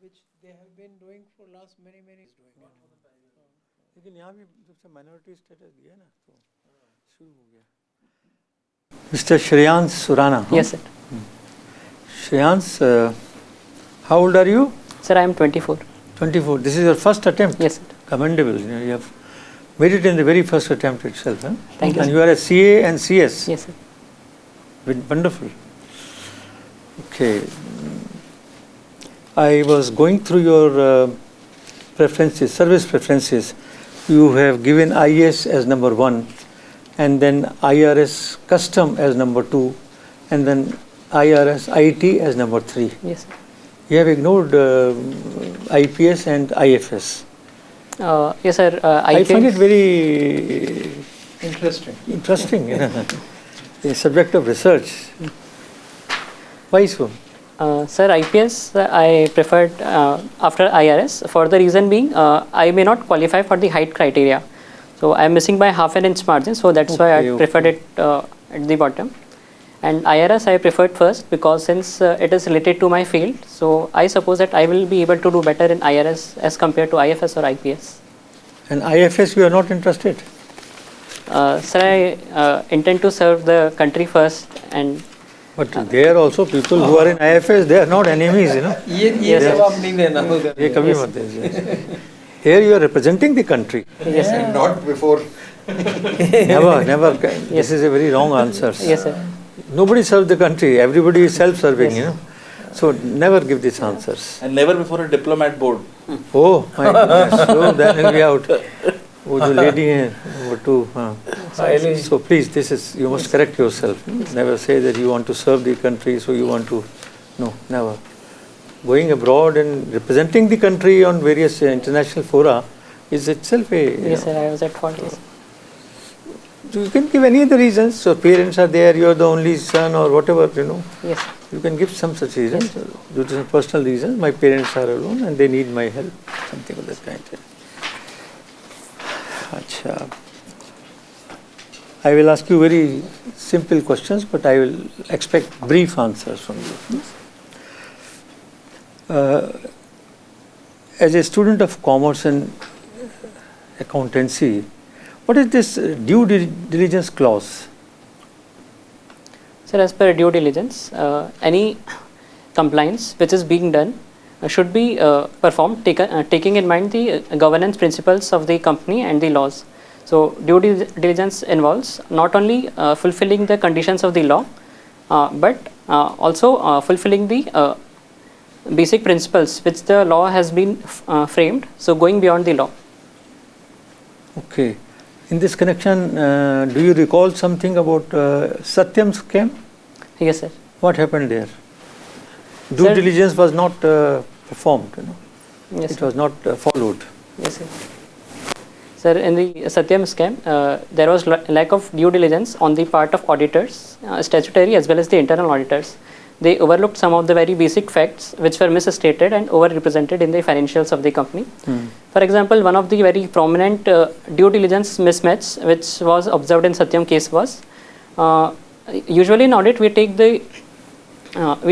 which they have been doing for last many years. लेकिन यहाँ भी जब से माइनॉरिटी स्टेटस दिया ना तो शुरू हो गया. Mr. Shreyansh Surana. Yes, sir. Shreyansh, how old are you? Sir, I am 24. 24. This is your first attempt? Yes, sir. Commendable. You have made it in the very first attempt itself. Huh? Thank you. And you are a CA and CS? Yes, sir. Wonderful. Okay. I was going through your preferences, service preferences. You have given IS as number 1, and then IRS custom as number 2, and then IRS IT as number 3. Yes, sir. You have ignored IPS and IFS. Yes, sir. I find it very interesting. A subject of research. Why so? Sir, IPS I preferred after IRS for the reason being I may not qualify for the height criteria. So I am missing by half an inch margin, so that's why I preferred it at the bottom. And IRS I preferred first because since it is related to my field, so I suppose that I will be able to do better in IRS as compared to IFS or IPS. And IFS you are not interested? Sir, I intend to serve the country first, and but there also people who are in IFS, they are not enemies, you know. ये सब आप नहीं देना होगा. ये कभी मत दीजिए. Here you are representing the country. Yes, sir. Not before. Never. This is a very wrong answer. Yes, sir. Nobody serves the country. Everybody is self-serving, you know. So never give these answers. And never before a diplomat board. Oh my goodness. So then will be out. वो जो lady है वो two. So please, this is, you must correct yourself. Never say that you want to serve the country, so you want to. No, never. Going abroad and representing the country on various international fora is itself a. Yes, sir. I was at fault. Yes. You can give any other reasons. So parents are there, you are the only son or whatever, you know. Yes. You can give some such reasons. Due to some personal reasons, my parents are alone and they need my help. Something of that kind. Achha. I will ask you very simple questions, but I will expect brief answers from you. As a student of commerce and accountancy, what is this due diligence clause? Sir, as per due diligence, any compliance which is being done should be performed taking in mind the governance principles of the company and the laws. So, due diligence involves not only fulfilling the conditions of the law, but also fulfilling the basic principles which the law has been framed. So, going beyond the law. Okay. In this connection, do you recall something about Satyam scam? Yes, sir. What happened there? Due diligence was not performed, you know. Yes, it was not followed. Yes, sir. Sir, in the Satyam scam, there was lack of due diligence on the part of auditors, statutory as well as the internal auditors. They overlooked some of the very basic facts which were misstated and overrepresented in the financials of the company. For example, one of the very prominent due diligence mismatch which was observed in Satyam case was, usually in audit we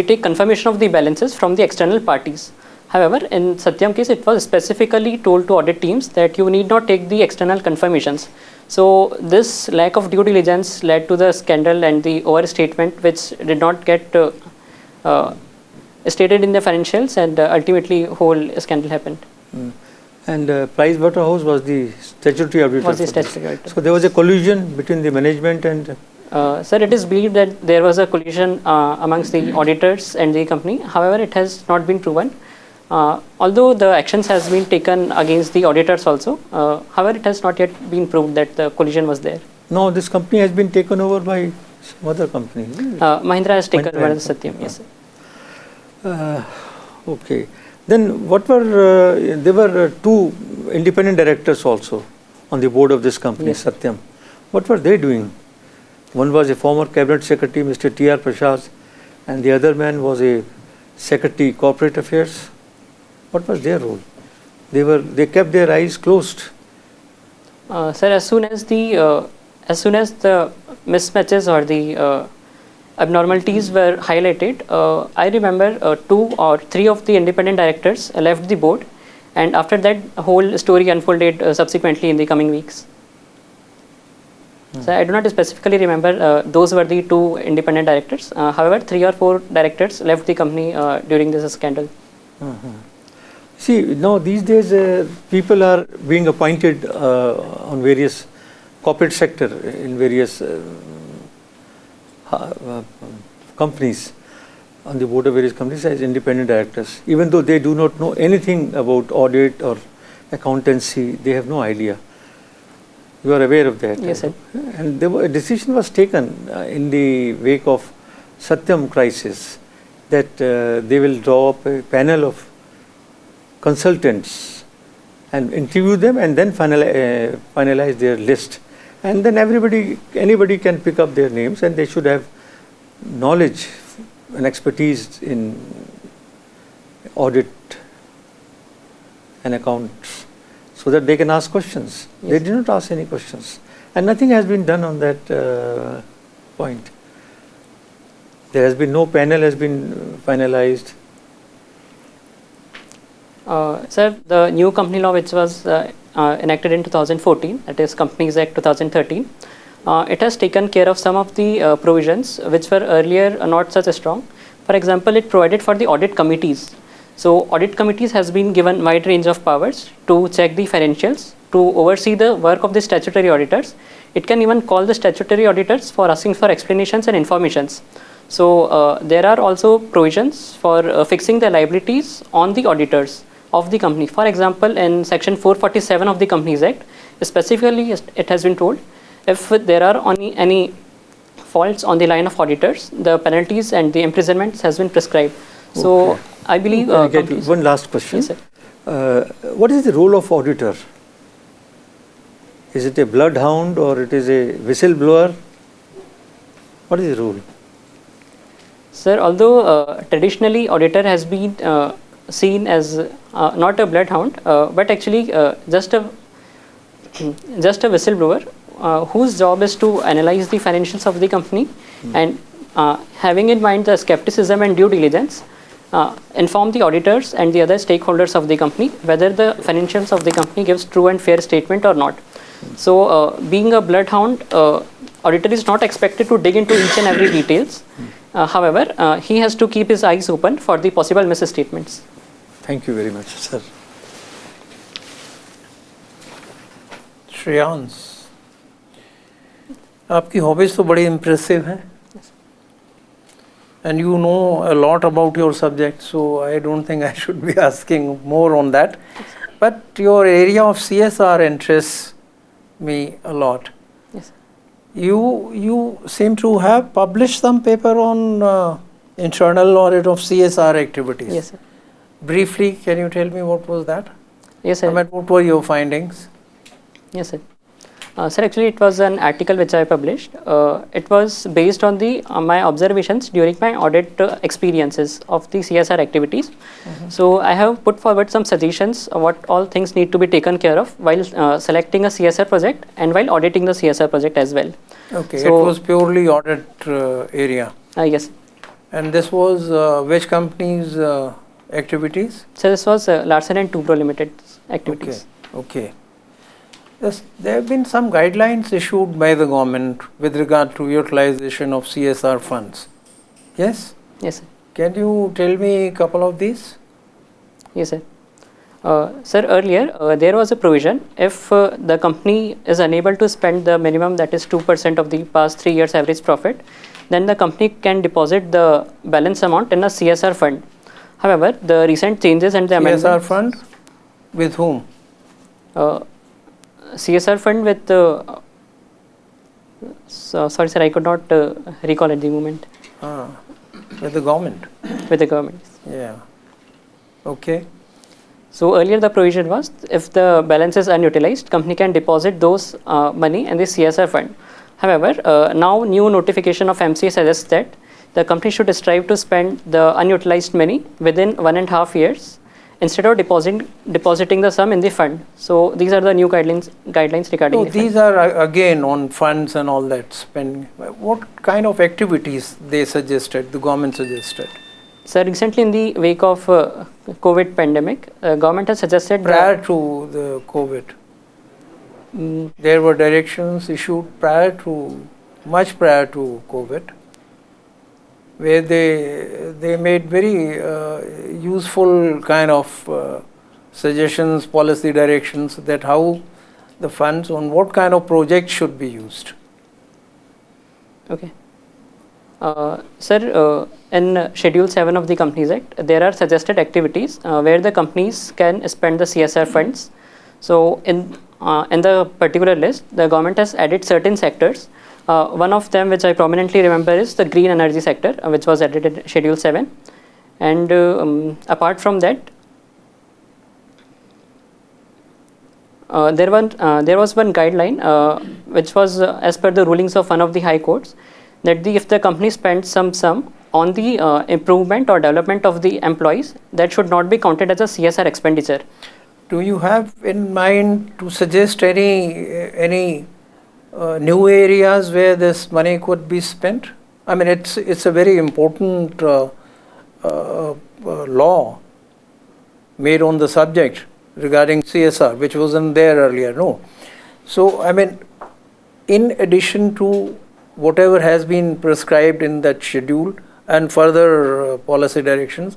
take confirmation of the balances from the external parties. However, in Satyam case it was specifically told to audit teams that you need not take the external confirmations. So this lack of due diligence led to the scandal and the overstatement which did not get stated in the financials, and ultimately whole scandal happened. And Pricewaterhouse was the statutory auditor. Was the statutory auditor. So there was a collusion between the management and. Sir, it is believed that there was a collusion amongst the auditors and the company. However, it has not been proven. Although the actions has been taken against the auditors also, however, it has not yet been proved that the collusion was there. No, this company has been taken over by some other company. Mahindra has taken over the Satyam. Yes, sir. Okay. Then what were there were two independent directors also on the board of this company, yes, Satyam. What were they doing? One was a former cabinet secretary, Mr. T.R. Prasad, and the other man was a secretary, corporate affairs. What was their role? They kept their eyes closed. Sir, as soon as the mismatches or the abnormalities were highlighted, I remember 2 or 3 of the independent directors left the board, and after that, whole story unfolded subsequently in the coming weeks. So I do not specifically remember those were the 2 independent directors. However, 3 or 4 directors left the company during this scandal. See, now these days people are being appointed on various corporate sector in various companies, on the board of various companies as independent directors. Even though they do not know anything about audit or accountancy, they have no idea. You are aware of that? Yes, sir. And a decision was taken in the wake of Satyam crisis that they will draw up a panel of consultants and interview them and then finalize their list. And then anybody can pick up their names, and they should have knowledge and expertise in audit and accounts, so that they can ask questions. Yes. They did not ask any questions, and nothing has been done on that point. There has been no panel has been finalized. Sir, the new company law which was enacted in 2014, that is Companies Act 2013, it has taken care of some of the provisions which were earlier not such strong. For example, it provided for the audit committees. So audit committees has been given wide range of powers to check the financials, to oversee the work of the statutory auditors. It can even call the statutory auditors for asking for explanations and informations. So there are also provisions for fixing the liabilities on the auditors of the company. For example, in section 447 of the Companies Act, specifically it has been told, if there are any faults on the line of auditors, the penalties and the imprisonments has been prescribed. So Okay. I believe I get one last question. Yes, sir. What is the role of auditor? Is it a bloodhound or it is a whistleblower? What is the role? Sir, although traditionally auditor has been seen as not a bloodhound, but actually just a whistleblower whose job is to analyze the financials of the company and having in mind the skepticism and due diligence, inform the auditors and the other stakeholders of the company whether the financials of the company gives true and fair statement or not. So being a bloodhound, auditor is not expected to dig into each and every details. However, he has to keep his eyes open for the possible misstatements. Thank you very much, sir. Shreyansh, आपकी hobbies तो बड़ी impressive हैं, and you know a lot about your subject, so I don't think I should be asking more on that. But your area of CSR interests me a lot. Yes. You seem to have published some paper on internal audit of CSR activities. Yes, sir. Briefly, can you tell me what was that? Yes, sir. I mean, what were your findings? Yes, sir. Sir, actually it was an article which I published. It was based on the my observations during my audit experiences of the CSR activities. So I have put forward some suggestions of what all things need to be taken care of while selecting a CSR project and while auditing the CSR project as well. Okay, So- it was purely audit area. Yes. And this was which company's activities? So this was Larsen and Toubro Limited activities. Okay. Yes, there have been some guidelines issued by the government with regard to utilization of CSR funds. Yes? Yes, sir. Can you tell me a couple of these? Yes, sir. Sir, earlier there was a provision if the company is unable to spend the minimum, that is 2% of the past 3 years average profit, then the company can deposit the balance amount in a CSR fund. However, the recent changes and the amendments. CSR fund? With whom? CSR fund with sorry sir, I could not recall at the moment. With the government. With the government. Yeah. Okay. So earlier the provision was if the balance is unutilized, company can deposit those money in the CSR fund. However, now new notification of MCA suggests that the company should strive to spend the unutilized money within 1.5 years instead of depositing the sum in the fund. So these are the new guidelines regarding So the these fund. are again on funds and all that spending. What kind of activities they suggested, the government suggested? So recently in the wake of COVID pandemic, government has suggested Prior to the COVID, there were directions issued much prior to COVID, where they made very useful kind of suggestions, policy directions that how the funds on what kind of projects should be used. Okay. Sir, in Schedule 7 of the Companies Act, there are suggested activities where the companies can spend the CSR funds. So in the particular list, the government has added certain sectors. One of them, which I prominently remember, is the green energy sector, which was added in Schedule 7. And apart from that, there was one guideline which was as per the rulings of one of the high courts, that if the company spends some sum on the improvement or development of the employees, that should not be counted as a CSR expenditure. Do you have in mind to suggest any new areas where this money could be spent? I mean, it's a very important law made on the subject regarding CSR, which wasn't there earlier, no. So, I mean, in addition to whatever has been prescribed in that schedule and further policy directions,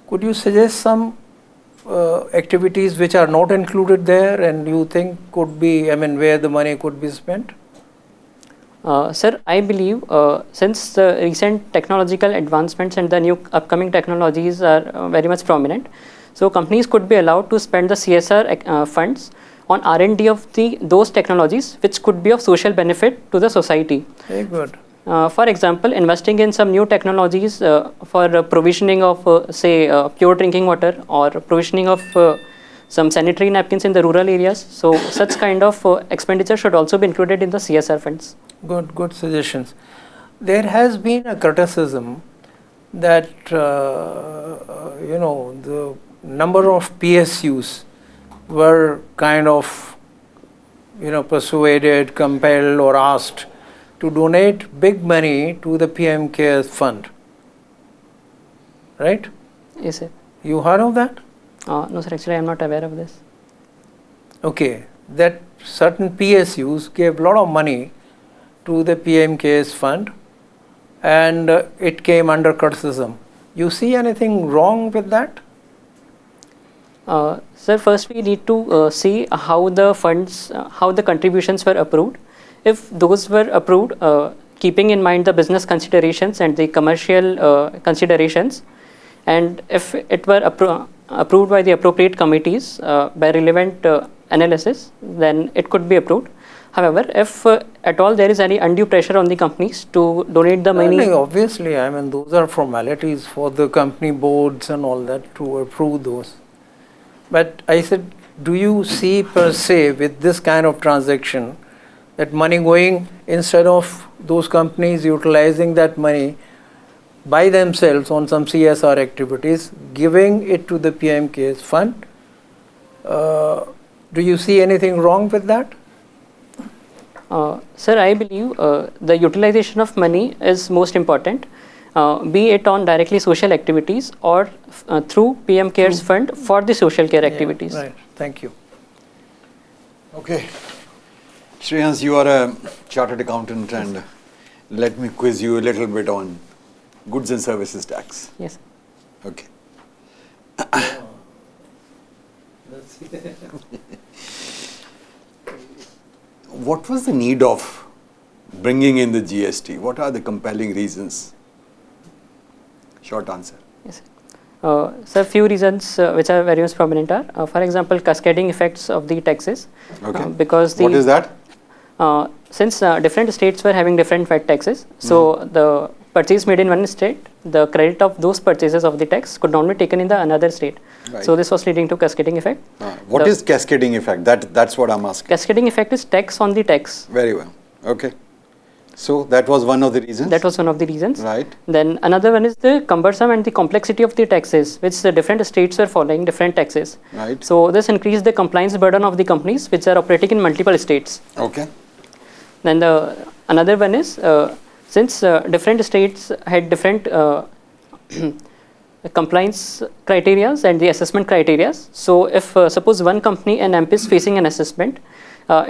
could you suggest some activities which are not included there and you think could be, I mean, where the money could be spent? Sir, I believe since the recent technological advancements and the new upcoming technologies are very much prominent, so companies could be allowed to spend the CSR funds on R&D of those technologies which could be of social benefit to the society. Very good. For example, investing in some new technologies for provisioning of say pure drinking water or provisioning of some sanitary napkins in the rural areas. So such kind of expenditure should also be included in the CSR funds. Good suggestions. There has been a criticism that the number of PSUs were kind of persuaded, compelled or asked to donate big money to the PM CARES fund. Right? Yes, sir. You heard of that? No, sir, actually I am not aware of this. Okay, that certain PSUs gave a lot of money to the PM CARES fund and it came under criticism. You see anything wrong with that? Sir, first we need to see how the funds, how the contributions were approved. If those were approved, keeping in mind the business considerations and the commercial considerations, and if it were approved by the appropriate committees by relevant analysis, then it could be approved. However, if at all there is any undue pressure on the companies to donate the money. No, obviously, I mean, those are formalities for the company boards and all that to approve those. But I said, do you see per se with this kind of transaction that money going, instead of those companies utilizing that money by themselves on some CSR activities, giving it to the PM CARES fund? Do you see anything wrong with that? Sir, I believe the utilization of money is most important, be it on directly social activities or through PM CARES fund for the social care activities. Right, thank you. Okay. Shreyans, you are a chartered accountant and let me quiz you a little bit on goods and services tax. Yes. Okay. What was the need of bringing in the GST? What are the compelling reasons? Short answer. Yes. Sir, few reasons which are very much prominent are, for example, cascading effects of the taxes. Okay. Because what is that? Since different states were having different VAT taxes, so the purchase made in one state, the credit of those purchases of the tax could not be taken in the another state. Right. So this was leading to cascading effect. What is cascading effect? That's what I'm asking. Cascading effect is tax on the tax. Very well. Okay. So that was one of the reasons. That was one of the reasons. Right. Then another one is the cumbersome and the complexity of the taxes, which the different states were following different taxes. Right. So this increased the compliance burden of the companies which are operating in multiple states. Okay. Then the another one is since different states had different compliance criteria and the assessment criteria. So if suppose one company in MP is facing an assessment,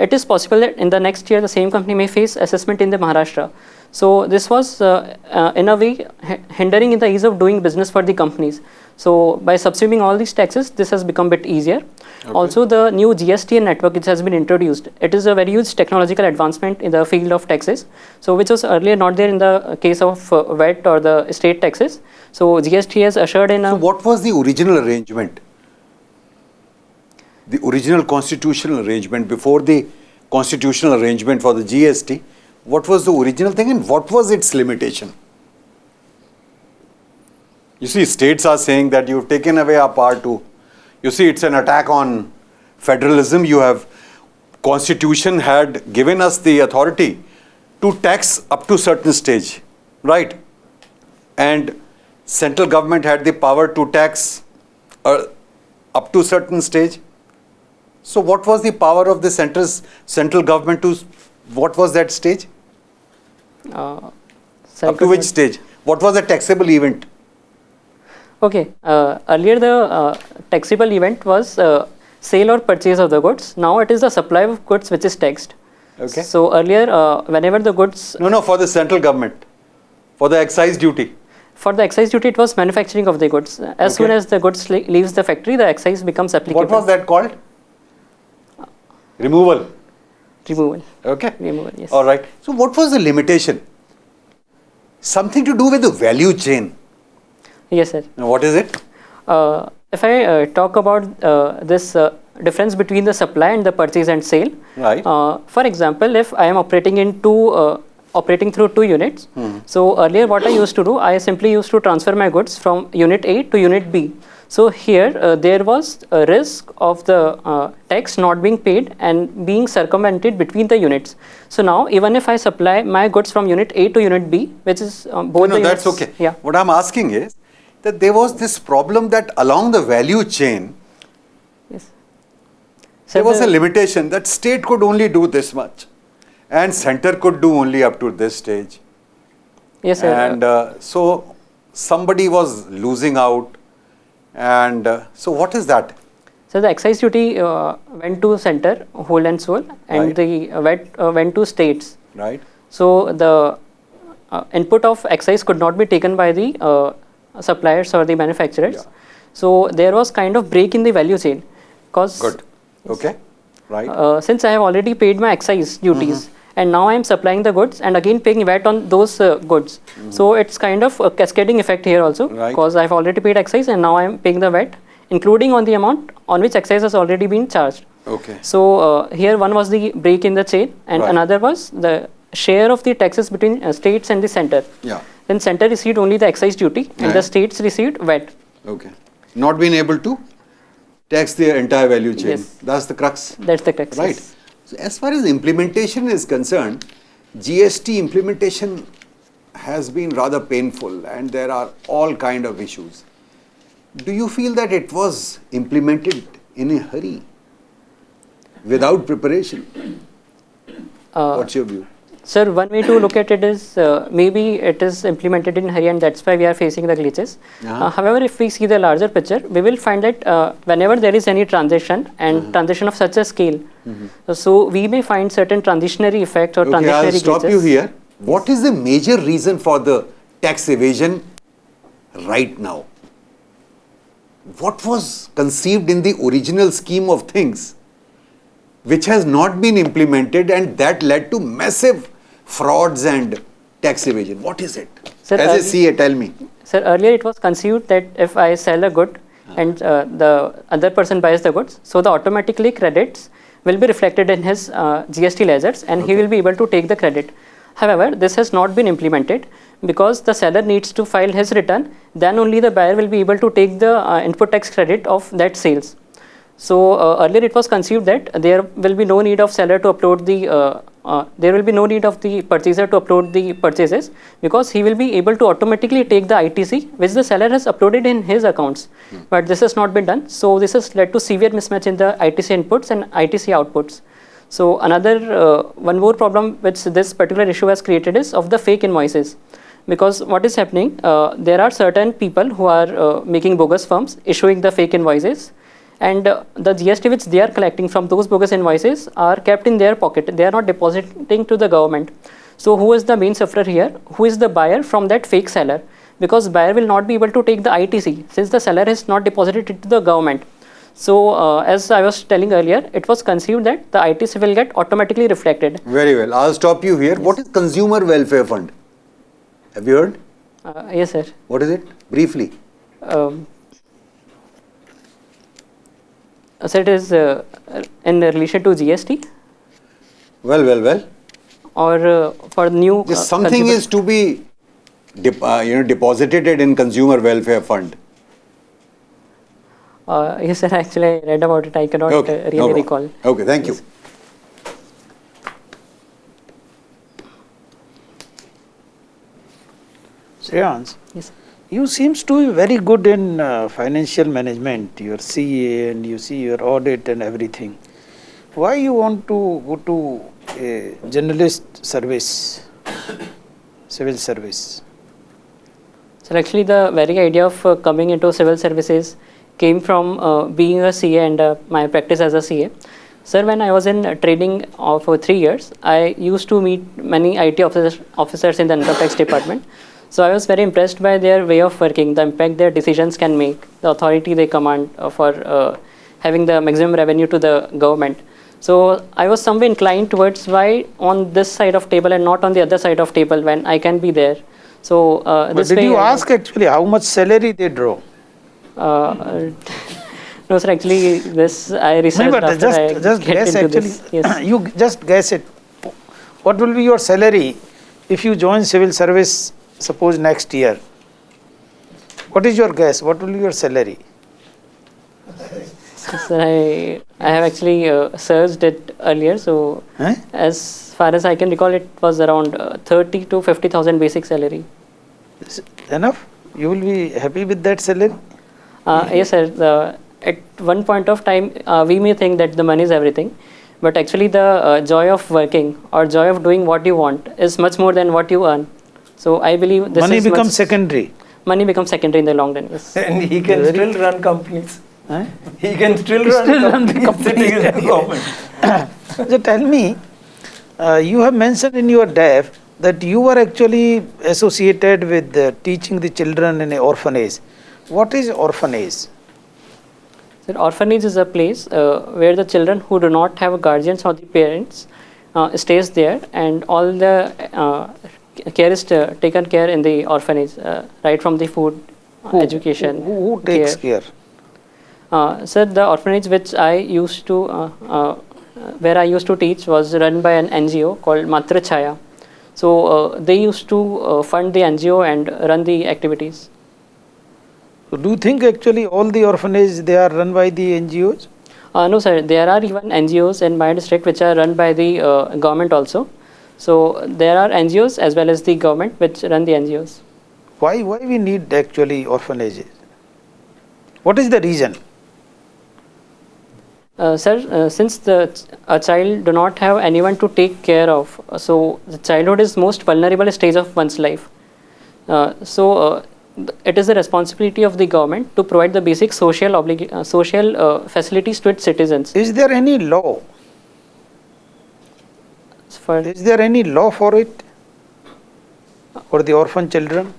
it is possible that in the next year the same company may face assessment in the Maharashtra. So this was in a way hindering in the ease of doing business for the companies. So by subsuming all these taxes, this has become a bit easier. Okay. Also the new GST network which has been introduced, it is a very huge technological advancement in the field of taxes. So which was earlier not there in the case of VAT or the state taxes. So GST has ushered in a... So what was the original arrangement? The original constitutional arrangement before the constitutional arrangement for the GST, what was the original thing and what was its limitation? You see, states are saying that you've taken away our power to, you see, it's an attack on federalism. You have, constitution had given us the authority to tax up to certain stage, right? And central government had the power to tax up to certain stage. So what was the power of the central government to, what was that stage? Up to which stage? What was the taxable event? Okay, earlier the taxable event was sale or purchase of the goods. Now it is the supply of goods which is taxed. Okay. So earlier, whenever the goods... No, for the central government, for the excise duty. For the excise duty, it was manufacturing of the goods. As soon as the goods leaves the factory, the excise becomes applicable. What was that called? Removal. Removal. Okay. Removal, yes. All right. So what was the limitation? Something to do with the value chain. Yes, sir. Now what is it? If I talk about this difference between the supply and the purchase and sale. Right. For example, if I am operating through two units. So earlier what I used to do, I simply used to transfer my goods from unit A to unit B. So here there was a risk of the tax not being paid and being circumvented between the units. So now even if I supply my goods from unit A to unit B, which is both the units. That's okay. Yeah. What I'm asking is that there was this problem that along the value chain, Yes. there was a limitation that state could only do this much and center could do only up to this stage. Yes, sir. And so somebody was losing out. And so what is that? So the excise duty went to center, whole and soul, and Right. the VAT went to states. Right. So the input of excise could not be taken by the suppliers or the manufacturers. Yeah. So there was kind of break in the value chain. Cause Good. Okay. Right. since I have already paid my excise duties and now I am supplying the goods and again paying VAT on those goods. So it's kind of a cascading effect here also, Right. because I have already paid excise and now I am paying the VAT, including on the amount on which excise has already been charged. Okay. So here one was the break in the chain and Right. another was the share of the taxes between states and the center. Yeah. Then center received only the excise duty and the Right. states received VAT. Okay. Not being able to tax the entire value chain. Yes. That's the crux. That's the crux. Right. So as far as implementation is concerned, GST implementation has been rather painful and there are all kind of issues. Do you feel that it was implemented in a hurry, without preparation? What's your view? Sir, one way to look at it is maybe it is implemented in hurry and that's why we are facing the glitches. However, if we see the larger picture, we will find that whenever there is any transition and transition of such a scale, so we may find certain transitionary effects or Okay, transitionary I'll stop glitches. you here. What is the major reason for the tax evasion right now? What was conceived in the original scheme of things which has not been implemented and that led to massive frauds and tax evasion? What is it? Sir, As a CA, tell me. Sir, earlier it was conceived that if I sell a good and the other person buys the goods, so the automatically credits will be reflected in his GST ledgers and he will be able to take the credit. However, this has not been implemented because the seller needs to file his return, then only the buyer will be able to take the input tax credit of that sales. So earlier it was conceived that there will be no need of seller to upload the there will be no need of the purchaser to upload the purchases, because he will be able to automatically take the ITC which the seller has uploaded in his accounts. But this has not been done. So this has led to severe mismatch in the ITC inputs and ITC outputs. So another one more problem which this particular issue has created is of the fake invoices. Because what is happening, there are certain people who are making bogus firms, issuing the fake invoices, and the GST which they are collecting from those bogus invoices are kept in their pocket. They are not depositing to the government. So who is the main sufferer here? Who is the buyer from that fake seller? Because buyer will not be able to take the ITC since the seller has not deposited it to the government. So as I was telling earlier, it was conceived that the ITC will get automatically reflected. Very well. I'll stop you here. Yes. What is Consumer Welfare Fund? Have you heard? Yes, sir. What is it? Briefly. So it is in relation to GST. Well. Or for new. Something is to be deposited in Consumer Welfare Fund. Yes, sir. Actually, I read about it. I cannot really recall. Okay, thank you. Shreyans, Yes. you seems to be very good in financial management, your CA and you see your audit and everything. Why you want to go to a journalist service, civil service? So actually the very idea of coming into civil services came from being a CA and my practice as a CA. Sir, when I was in training for 3 years, I used to meet many IT officers in the income tax department. So I was very impressed by their way of working, the impact their decisions can make, the authority they command for having the maximum revenue to the government. So I was somewhere inclined towards why on this side of table and not on the other side of table when I can be there. So but did you ask actually how much salary they draw? No, sir. Actually, this I researched No, but after just guess actually. this. Yes. You just guess it. What will be your salary if you join civil service? Suppose next year. What is your guess? What will be your salary? Sir, I have actually searched it earlier. So as far as I can recall, it was around 30 to 50,000 basic salary. Enough? You will be happy with that salary? Yes, sir. At one point of time, we may think that the money is everything, but actually the joy of working or joy of doing what you want is much more than what you earn. So I believe this money becomes secondary. Money becomes secondary in the long run. Yes. And he can still run companies. He can still run companies sitting in the government. So tell me, you have mentioned in your DAF that you were actually associated with teaching the children in an orphanage. What is orphanage? So orphanage is a place where the children who do not have guardians or the parents stays there, and all the care is taken care in the orphanage, right from the food, education. Who takes care? Sir, the orphanage which I used to, where I used to teach was run by an NGO called Matra Chaya. So they used to fund the NGO and run the activities. So do you think actually all the orphanages they are run by the NGOs? No, sir. There are even NGOs in my district which are run by the government also. So there are NGOs as well as the government which run the NGOs. Why we need actually orphanages? What is the reason? Sir, since a child do not have anyone to take care of, so the childhood is most vulnerable stage of one's life. It is the responsibility of the government to provide the basic social facilities to its citizens. Is there any law? Is there any law for it? For the orphan children?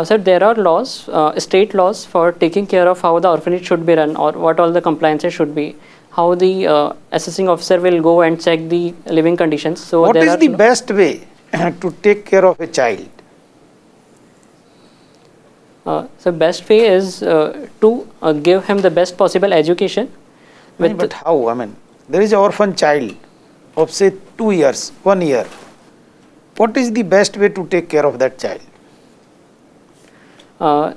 Sir, there are laws, state laws for taking care of how the orphanage should be run or what all the compliances should be, how the assessing officer will go and check the living conditions. So what is the best way to take care of a child? So best way is to give him the best possible education. But how? I mean, there is an orphan child of say 2 years, 1 year. What is the best way to take care of that child?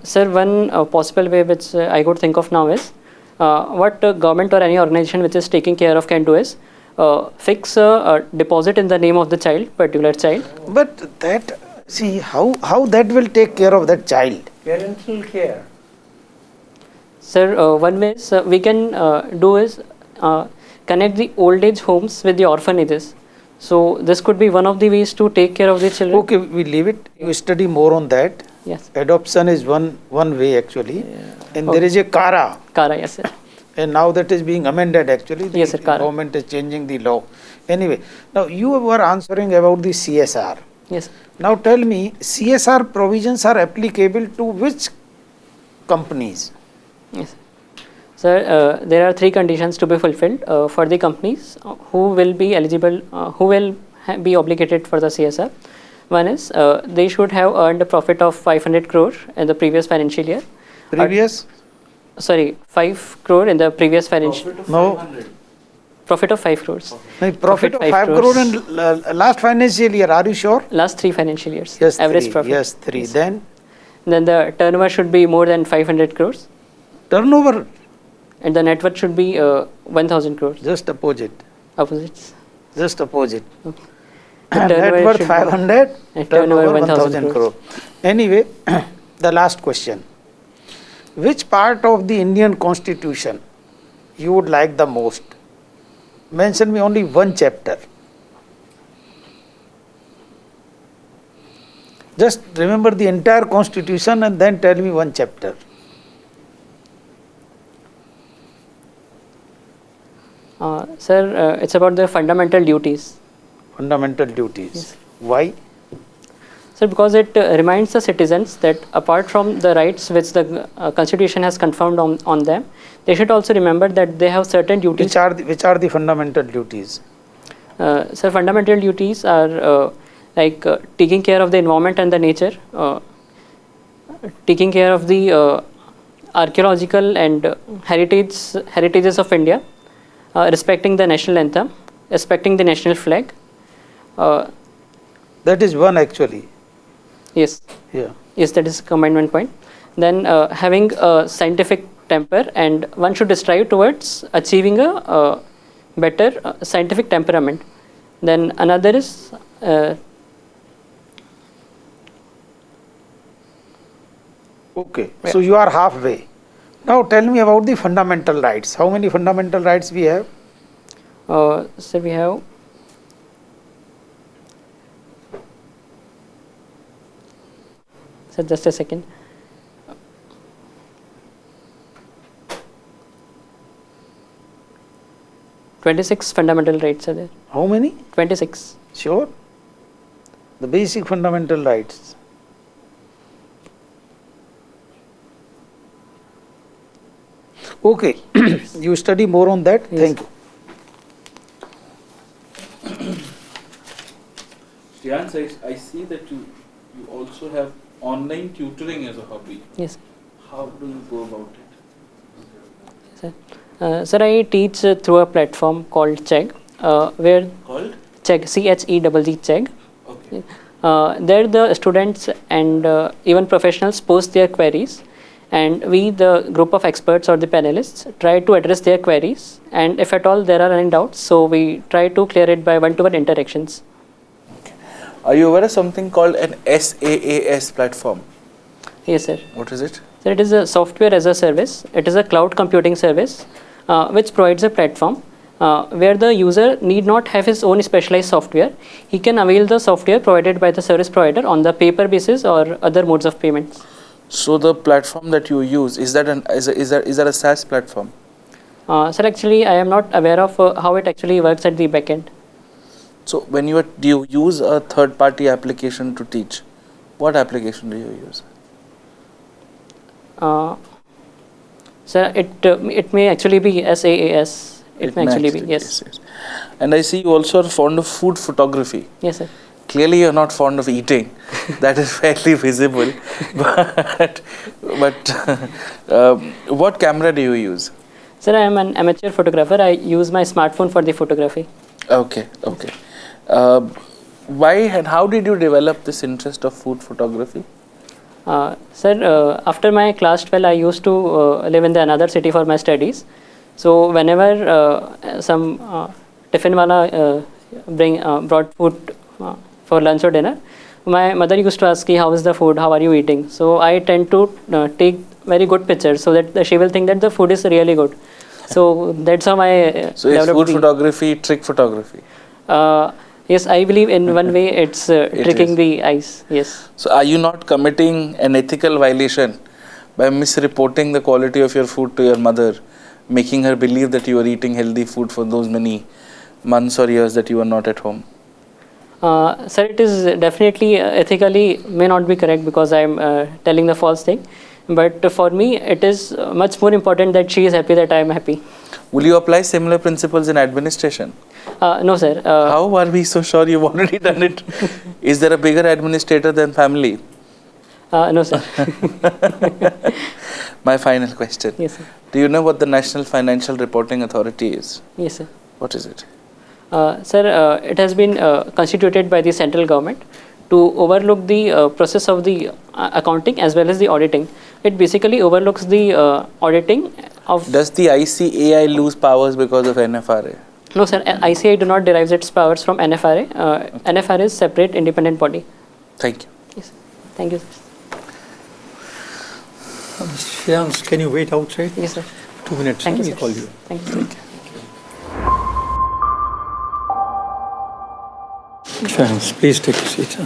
Sir, one possible way which I could think of now is what government or any organization which is taking care of can do is fix a deposit in the name of the child, particular child. But that, see, how that will take care of that child? Parental care. Sir, one way is, we can do is connect the old age homes with the orphanages. So this could be one of the ways to take care of the children. Okay, we leave it. You study more on that. Yes. Adoption is one way actually. And there is a Kara. Kara, yes sir. And now that is being amended actually. Yes, sir, The Kara. government is changing the law. Anyway, now you were answering about the CSR. Yes. Now tell me, CSR provisions are applicable to which companies? Yes. Sir, there are 3 conditions to be fulfilled for the companies who will be eligible, who will be obligated for the CSR. One is they should have earned a profit of 500 crore in the previous financial year. Previous? Sorry, 5 crore in the previous financial. No. Profit of 5 crores. No, profit of 5 crore in last financial year, are you sure? Last 3 financial years. Yes, average 3. profit. Yes, 3. Yes. Then Then the turnover should be more than 500 crores, turnover, and the net worth should be 1000 crores. just opposite. Opposites. Just opposite. The Net turnover worth should be- 500, and turnover 1000 crores. crore. Anyway, the last question. Which part of the Indian constitution you would like the most? Mention me only one chapter. Just remember the entire constitution and then tell me one chapter. Sir, it's about the fundamental duties. Fundamental duties. Yes. Why? Sir, because it reminds the citizens that apart from the rights which the Constitution has confirmed on them, they should also remember that they have certain duties. Which are the fundamental duties? Sir, fundamental duties are like taking care of the environment and the nature, taking care of the archaeological and heritages of India, respecting the national anthem, respecting the national flag. That is one actually. Yes. Yeah. Yes, that is commandment point. Then having a scientific temper, and one should strive towards achieving a better scientific temperament. Then another is Okay. So you are halfway. Now tell me about the fundamental rights. How many fundamental rights we have? so we have just a second. "26 fundamental rights are there. How many? 26. Sure. The basic fundamental rights. Okay. You study more on that. Yes. Thank you. Shreyansh, I see that you also have online tutoring as a hobby. Yes. How do you go about it? Sir, I teach through a platform called Chegg, where Called? Chegg, CHEGG, Chegg. Okay. There the students and even professionals post their queries, and we, the group of experts or the panelists, try to address their queries, and if at all there are any doubts, so we try to clear it by one-to-one interactions. Are you aware of something called an SaaS platform? Yes, sir. What is it? So it is a software as a service. It is a cloud computing service which provides a platform where the user need not have his own specialized software. He can avail the software provided by the service provider on the pay-per basis or other modes of payments. So the platform that you use, is that a SaaS platform? Sir, actually, I am not aware of how it actually works at the back end. So when do you use a third-party application to teach? What application do you use? Sir, it may actually be SaaS. It may actually be, yes. And I see you also are fond of food photography. Yes, sir. Clearly you're not fond of eating. That is fairly visible. But what camera do you use? Sir, I am an amateur photographer. I use my smartphone for the photography. Okay. Why and how did you develop this interest of food photography? Sir, after my class 12, I used to live in another city for my studies. So whenever some tiffin wala brought food for lunch or dinner, my mother used to ask, how is the food, how are you eating? So I tend to take very good pictures so that she will think that the food is really good. So that's how I So it's food photography, trick photography. Yes, I believe in one way it's tricking the eyes. Yes. So are you not committing an ethical violation by misreporting the quality of your food to your mother, making her believe that you are eating healthy food for those many months or years that you are not at home? Sir, it is definitely ethically may not be correct because I am telling the false thing. But for me, it is much more important that she is happy that I am happy. Will you apply similar principles in administration? No, sir. How are we so sure you've already done it? Is there a bigger administrator than family? No, sir. My final question. Yes, sir. Do you know what the National Financial Reporting Authority is? Yes, sir. What is it? Sir, it has been constituted by the central government to overlook the process of the accounting as well as the auditing. It basically overlooks the auditing of... Does the ICAI lose powers because of NFRA? No, sir. ICAI do not derive its powers from NFRA. NFRA is separate independent body. Thank you. Yes, sir. Thank you, sir. Shreyans, can you wait outside? Yes, sir. 2 minutes. Thank you, We'll sir. call you. Thank you, sir. Shreyans, please take a seat.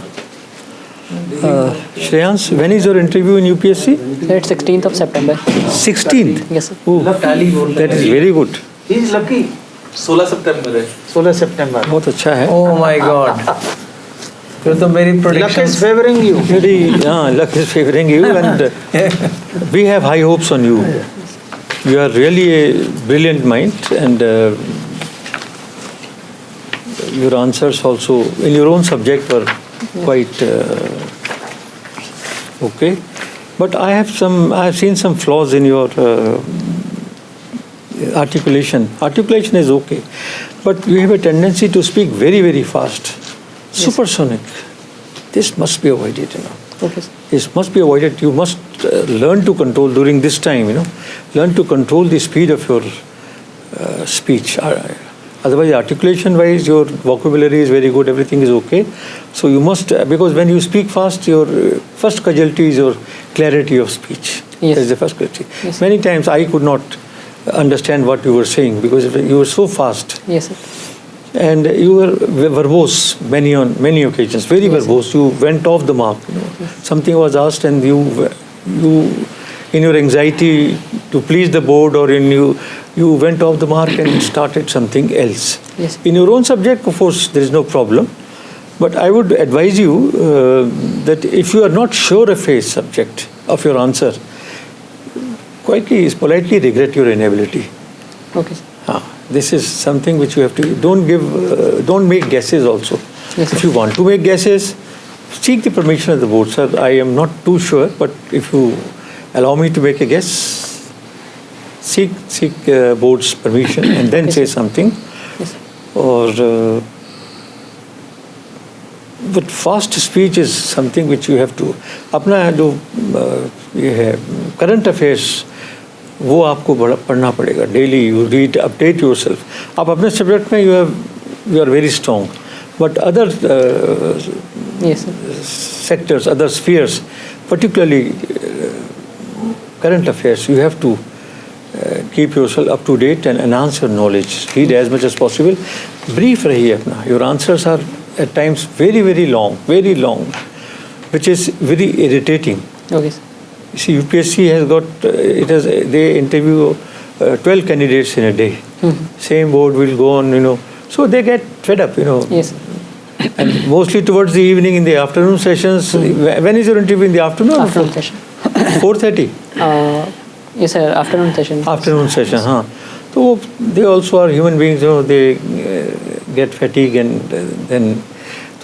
Shreyans, when is your interview in UPSC? It's 16th of September. 16th? Yes, sir. Oh, that is very good. He is lucky. 16 सितंबर है 16 September. बहुत अच्छा है. Oh my God. फिर तो मेरी Luck prediction is favoring you. Very, luck is favoring you, and we have high hopes on you. You are really a brilliant mind, and your answers also in your own subject were quite okay. But I have seen some flaws in your articulation. Articulation is okay, but you have a tendency to speak very, very fast. Supersonic. This must be avoided, Okay, sir. This must be avoided. You must learn to control during this time, learn to control the speed of your speech. Otherwise, articulation-wise, your vocabulary is very good, everything is okay. So you must, because when you speak fast, your first casualty is your clarity of speech. Yes. That is the first casualty. Yes. Many times I could not understand what you were saying because you were so fast. Yes, sir. And you were verbose on many occasions, very verbose. You went off the mark. Something was asked, and you, in your anxiety to please the board, or you went off the mark and started something else. Yes. In your own subject, of course, there is no problem. But I would advise you that if you are not sure of a subject of your answer, politely regret your inability. Okay, sir. This is something which you have to, don't make guesses also. Yes, if sir. you want to make guesses, seek the permission of the board. Sir, I am not too sure, but if you allow me to make a guess, seek board's permission and then say something. Yes, sir. Or, but fast speech is something which you have to, अपना जो ये है current affairs, वो आपको पढ़ना पड़ेगा daily. You read update yourself. आप अपने सब्जेक्ट में you are very strong, but other Yes, sir. sectors, other spheres, particularly current affairs, you have to keep yourself up to date and enhance your knowledge. Read as much as possible. Brief रहिए अपना. Your answers are at times very, very long, which is very irritating. Okay, sir. You see, UPSC has got, they interview 12 candidates in a day. Same board will go on, so they get fed up, Yes, sir. And mostly towards the evening in the afternoon sessions. When is your interview in the afternoon? Afternoon session. 4:30? Yes, sir. Afternoon session. Afternoon session, huh? So they also are human beings, they get fatigue and then.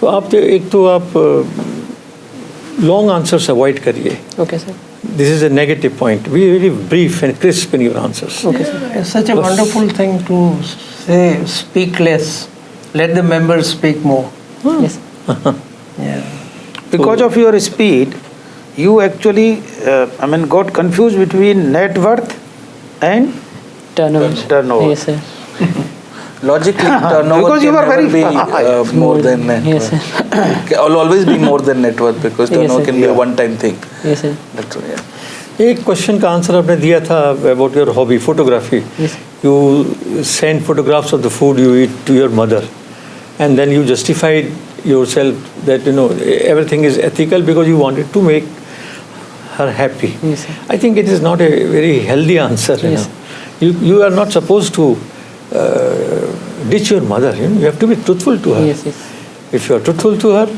So आप long answers avoid करिए. Okay, sir. This is a negative point. Be very brief and crisp in your answers. Okay, sir. It's such a wonderful thing to say, speak less, let the members speak more. Yes. Yeah. Because of your speed, you actually, got confused between net worth and Turnover. turnover. Yes, sir. Logically, turnover Because you can are never very be more than net Yes, worth. sir. Will always be more than net worth because Yes, turnover sir. can be a one-time thing. Yes, sir. That's why, yeah. एक question का answer आपने दिया था about your hobby photography. Yes. You send photographs of the food you eat to your mother, and then you justified yourself that everything is ethical because you wanted to make her happy. Yes, sir. I think it is not a very healthy answer. Yes. You are not supposed to ditch your mother. You have to be truthful to her. Yes, yes. If you are truthful to her,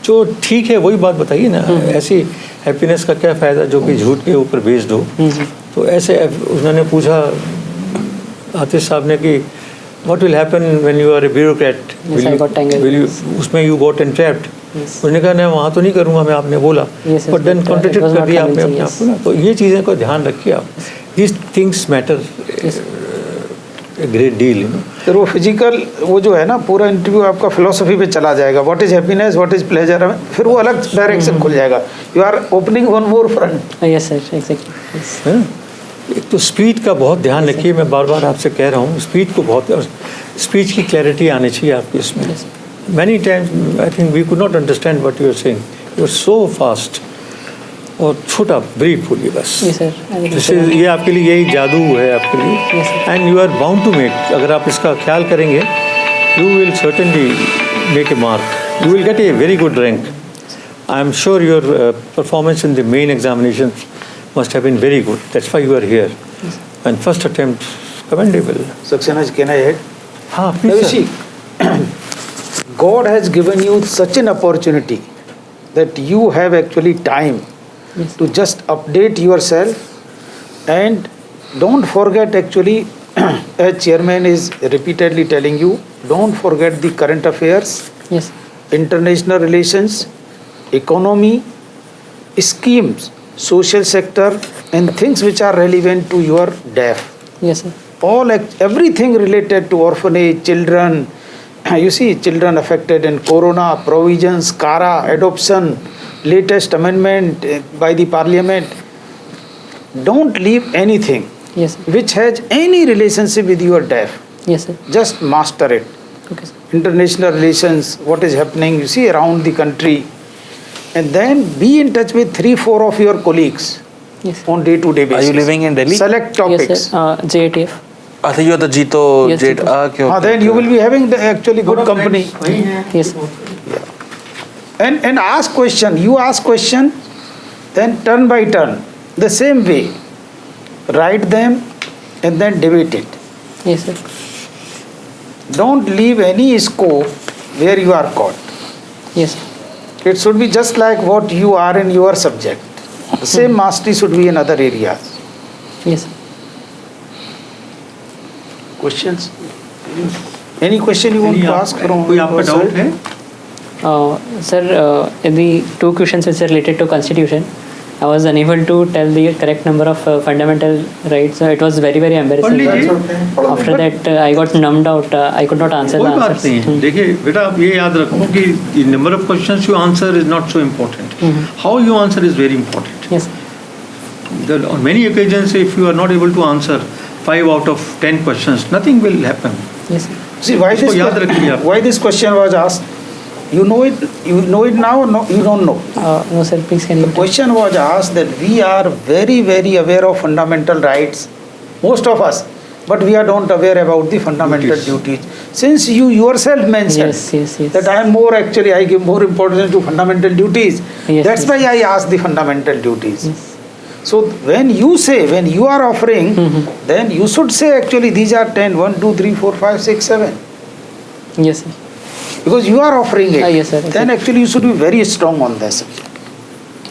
जो ठीक है वही बात बताइए ना. ऐसी happiness का क्या फ़ायदा जो कि झूठ के ऊपर बेच दो. तो ऐसे उन्होंने पूछा आतिश साहब ने कि what will happen when you are a bureaucrat? Yes, I got tangled. उसमें you got entrapped. Yes. उसने कहा मैं वहाँ तो नहीं करूँगा मैं आपने बोला. Yes, yes, But then but, contradict it was कर not दिया आपने convincing, अपने आप yes. को ना. तो ये चीज़ें को ध्यान रखिए आप. These things matter a great deal. फिर वो फिजिकल वो जो है ना पूरा इंटरव्यू आपका फिलोसफी पे चला जाएगा. What is happiness, what is pleasure, फिर वो अलग डायरेक्शन खुल जाएगा. You are opening one more front. Yes, sir. Exactly. Yes. है ना? एक तो स्पीड का बहुत ध्यान रखिए. मैं बार बार आपसे कह रहा हूँ स्पीड को बहुत स्पीच की क्लैरिटी आनी चाहिए आपकी इसमें. Many times I think we could not understand what you are saying. You are so fast. और छोटा ब्रीफ बोलिए बस. Yes, sir. I will जैसे consider. ये आपके लिए यही जादू है आपके लिए. Yes, sir. And you are bound to make. अगर आप इसका ख्याल करेंगे you will certainly make a mark. You will get a very good rank. I am sure your performance in the main examination must have been very good. That's why you are here. And first attempt, commendable. Saxena, can I add? हाँ, Now please. you see, God has given you such an opportunity that you have actually time to just update yourself, and don't forget actually, as chairman is repeatedly telling you, don't forget the current affairs, Yes. international relations, economy, schemes, social sector, and things which are relevant to your DAF. Yes, sir. Everything related to orphanage, children, you see, children affected in corona, provisions, CARA, adoption, latest amendment by the parliament. Don't leave anything Yes, sir. which has any relationship with your DAF. Yes, sir. Just master it. Okay, sir. International relations, what is happening, you see, around the country. And then be in touch with 3-4 of your colleagues Yes. on day-to-day basis. Are you living in Delhi? Select topics. Yes, sir. JATF. I think you're the Jito Yes, Jet. Jito. Okay, Then you will be having the actually good company. Yes, sir. And ask question. You ask question, then turn by turn, the same way. Write them and then debate it. Yes, sir. Don't leave any scope where you are caught. Yes, sir. It should be just like what you are in your subject. The same mastery should be in other areas. Yes, sir. Questions? Any question you want to ask from कोई आपका doubt है? Sir, in the two questions which are related to constitution, I was unable to tell the correct number of fundamental rights. It was very, very embarrassing. After that, I got numbed out. I could not answer the कोई बात नहीं answers. है. देखिए बेटा आप ये याद रखो कि number of questions you answer is not so important. How you answer is very important. Yes. On many occasions, if you are not able to answer 5 out of 10 questions, nothing will happen. Yes. See, why इसको याद रखिए आप. why this question was asked? You know it now or no, you don't know? No, sir. Please can you? The question was asked that we are very, very aware of fundamental rights, most of us, but we are don't aware about the fundamental duties. Since you yourself mentioned Yes. that I give more importance to fundamental duties, Yes, that's yes. why I asked the fundamental duties. Yes. So when you are offering, then you should say actually these are 10, 1, 2, 3, 4, 5, 6, 7. Yes, sir. Because you are offering it. Yes, sir. Then actually you should be very strong on this.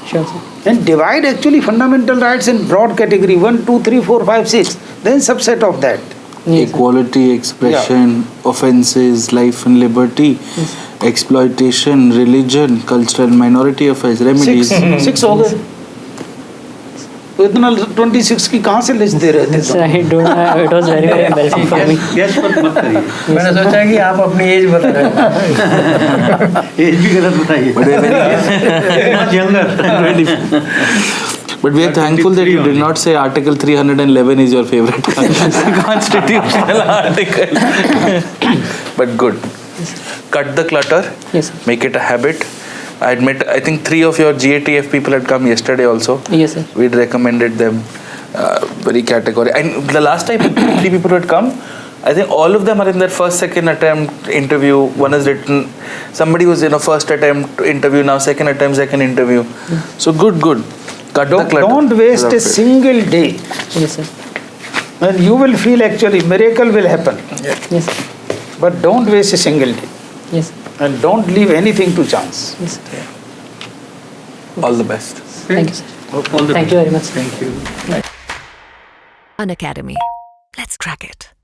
Sure, sir. And divide actually fundamental rights in broad category 1, 2, 3, 4, 5, 6. Then subset of that. Yes, sir. Equality, expression, offences, life and liberty, exploitation, religion, cultural minority affairs, remedies. 6 हो गए. तो इतना 26 की कहाँ से list दे रहे थे Sir, I don't know. It was very, very embarrassing for me. Gas पर मत करिए. मैंने सोचा कि आप अपनी एज बता रहे हैं. एज भी गलत बताइए. But they're very Much younger. But we are thankful that you did not say Article 311 is your favorite constitutional article. But good. Cut the clutter. Yes, sir. Make it a habit. I admit, I think 3 of your GATF people had come yesterday also. Yes, sir. We'd recommended them very categorically. And the last time 3 people had come, I think all of them are in their first, second attempt interview. One is written. Somebody was in a first attempt interview, now second attempt, second interview. So good. Cut the clutter. Don't waste a single day. Yes, sir. And you will feel actually miracle will happen. Yes, sir. But don't waste a single day. Yes, sir. And don't leave anything to chance. Yes, sir. All the best. Thank you, sir. Thank you very much. Thank you. An Academy. Let's crack it.